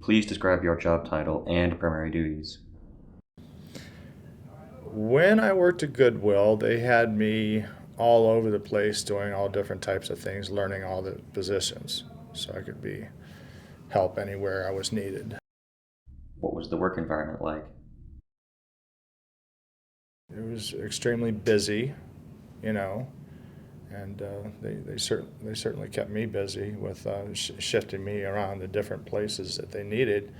Please describe your job title and primary duties. When I worked at Goodwill, they had me all over the place doing all different types of things, learning all the positions, so I could be help anywhere I was needed. What was the work environment like? It was extremely busy, you know, and they certainly kept me busy with shifting me around to different places that they needed.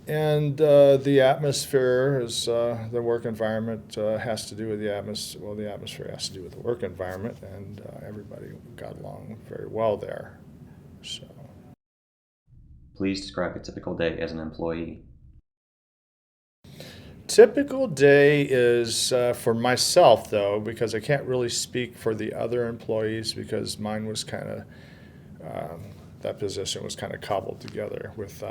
And the atmosphere is the work environment has to do with the atmosphere. Well, the atmosphere has to do with the work environment, and everybody got along very well there. So, Please describe a typical day as an employee. typical day is for myself though, because I can't really speak for the other employees because mine was kind of that position was kind of cobbled together with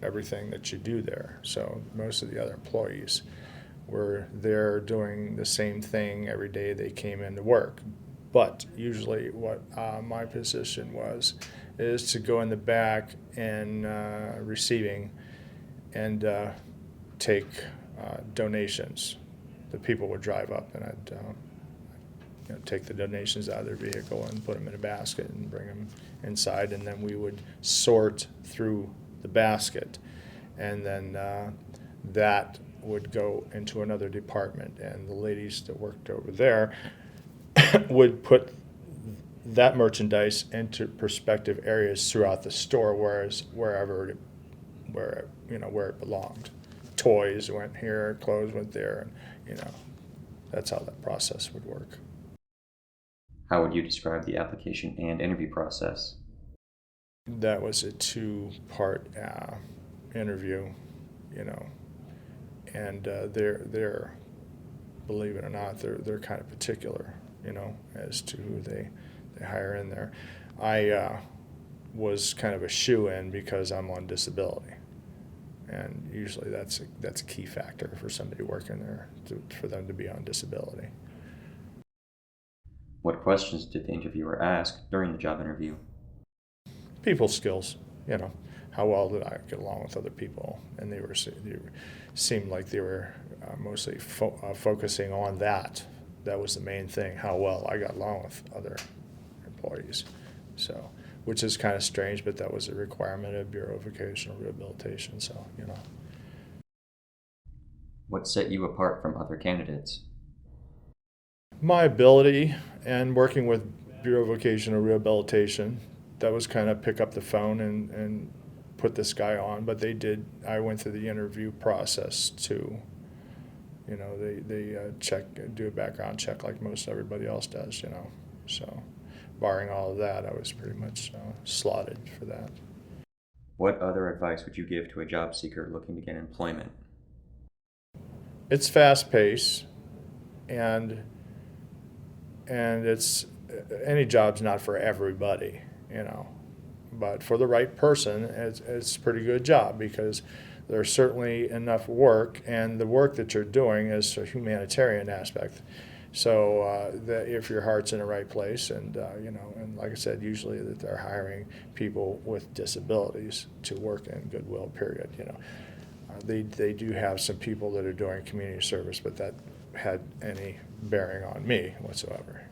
everything that you do there. So most of the other employees were there doing the same thing every day they came into work. But usually, what my position was is to go in the back and receiving and take donations. The people would drive up and I'd take the donations out of their vehicle and put them in a basket and bring them inside, and then we would sort through the basket, and then that would go into another department, and the ladies that worked over there would put that merchandise into prospective areas throughout the store, whereas wherever where it belonged. Toys went here, clothes went there, and that's how that process would work. How would you describe the application and interview process? That was a two-part interview, you know, and they're believe it or not, they're kind of particular, as to who they hire in there. I was kind of a shoe-in because I'm on disability, and usually that's a key factor for somebody working there for them to be on disability. What questions did the interviewer ask during the job interview? People skills, how well did I get along with other people, and they seemed like they were mostly focusing on that. That was the main thing, how well I got along with other employees. So, which is kind of strange, but that was a requirement of Bureau of Vocational Rehabilitation. So, What set you apart from other candidates? my ability and working with Bureau of Vocational Rehabilitation, that was kind of pick up the phone and put this guy on. But I went through the interview process too. They do a background check like most everybody else does, So, barring all of that, I was pretty much slotted for that. What other advice would you give to a job seeker looking to get employment? It's fast paced, and it's any job's not for everybody, But for the right person, it's a pretty good job because there's certainly enough work, and the work that you're doing is a humanitarian aspect. So that if your heart's in the right place, and and like I said, usually that they're hiring people with disabilities to work in Goodwill. Period. They do have some people that are doing community service, but that had any bearing on me whatsoever.